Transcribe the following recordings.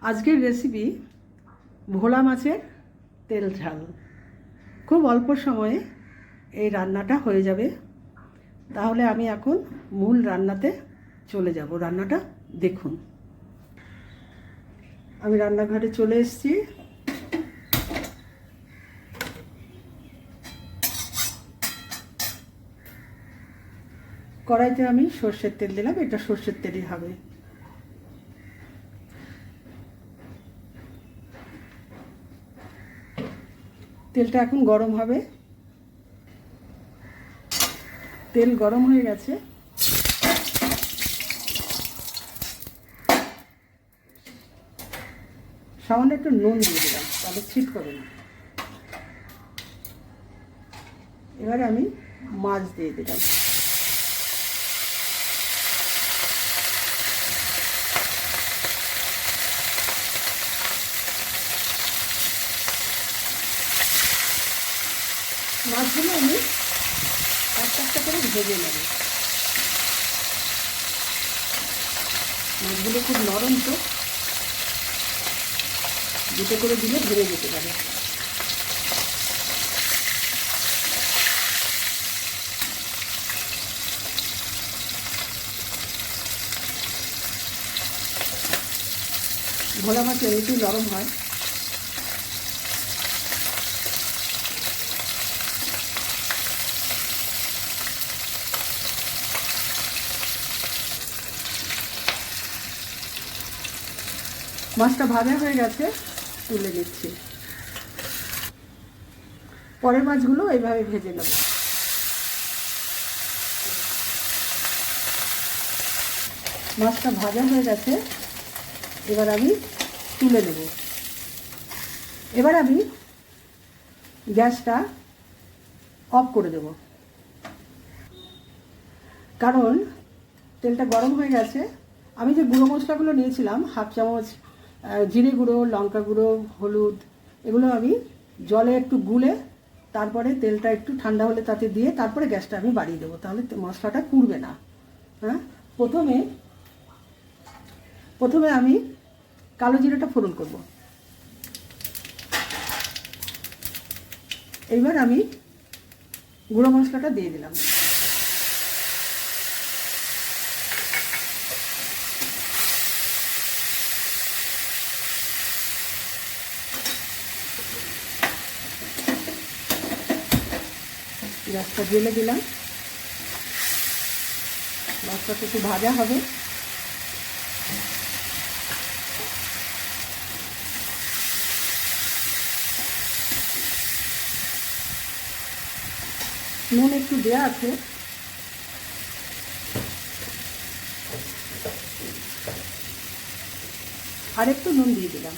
আজকের রেসিপি ভোলা মাছের তেল ঝাল। খুব অল্প সময়ে এই রান্নাটা হয়ে যাবে। তাহলে আমি এখন মূল রান্নাতে চলে যাব। রান্নাটা দেখুন। আমি রান্নাঘরে চলে এসেছি। কড়াইতে আমি সর্ষের তেল দিলাম, এটা সর্ষের তেলই হবে। তেলটা এখন গরম হবে। তেল গরম হয়ে গেছে। সামান্য একটু নুন দিয়ে দিলাম, তাহলে ছিট করবে না। এবারে আমি মাছ দিয়ে দিলাম। মাছগুলো আমি একটা করে ভেজে নেব। মাছগুলো খুব নরম, তো দুটো করে দিলে ভেঙে যেতে পারে। ভোলা মাছ এমনিতেই নরম হয়। মাছটা ভাজা হয়ে গেছে, তুলে নিচ্ছি। পরের মাছগুলো এইভাবে ভেজে নেব। মাছটা ভাজা হয়ে গেছে, এবার আমি তুলে নেব। এবার আমি গ্যাসটা অফ করে দেব, কারণ তেলটা গরম হয়ে গেছে। আমি যে গুঁড়ো মশলাগুলো নিয়েছিলাম, হাফ চামচ জিরে গুঁড়ো, লঙ্কা গুঁড়ো, হলুদ, এগুলো আমি জলে একটু গুলে তারপরে তেলটা একটু ঠান্ডা হলে তাতে দিয়ে তারপরে গ্যাসটা আমি বাড়িয়ে দেবো, তাহলে মশলাটা পুড়বে না। হ্যাঁ, প্রথমে আমি কালো জিরাটা ফোড়ন করব। এইবার আমি গুঁড়ো মশলাটা দিয়ে দিলাম। গ্যাসটা জ্বেলে দিলাম। মশলাটা একটু ভাজা হবে। নুন একটু দেওয়া আছে, আর একটু নুন দিয়ে দিলাম।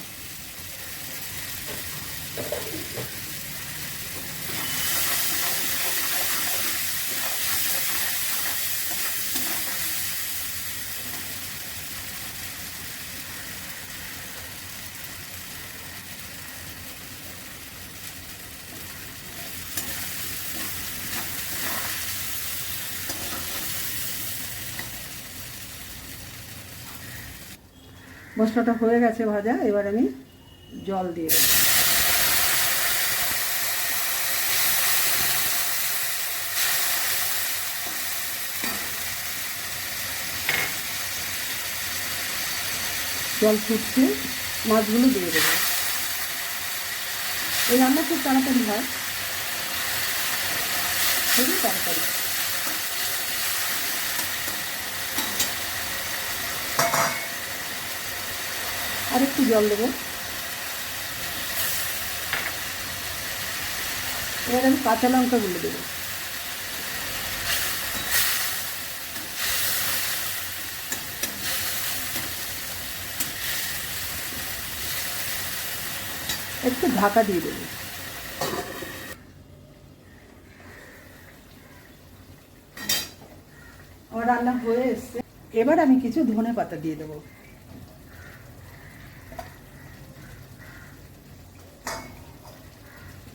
মশলাটা হয়ে গেছে ভাজা, এবার আমি জল দিয়ে দেব। জল ফুটছে, মাছগুলো দিয়ে দেব। এই রান্না খুব তাড়াতাড়ি হয়, খুবই তাড়াতাড়ি। আর একটু জল দেবো। এবার আমি কাঁচা লঙ্কাগুলো দেবো। একটু ঢাকা দিয়ে দেবো। আমার রান্না হয়ে এসছে। এবার আমি কিছু ধনে পাতা দিয়ে দেবো।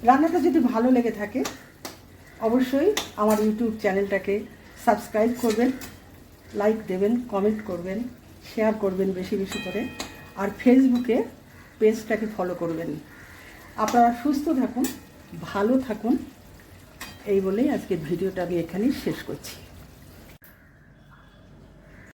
রান্নাটা যদি ভালো লেগে থাকে অবশ্যই আমার ইউটিউব চ্যানেলটাকে সাবস্ক্রাইব করবেন, লাইক দেবেন, কমেন্ট করবেন, শেয়ার করবেন বেশি বেশি করে। আর ফেসবুকে পেজটাকে ফলো করবেন। আপনারা সুস্থ থাকুন, ভালো থাকুন, এই বলেই আজকের ভিডিওটা আমি এখানেই শেষ করছি।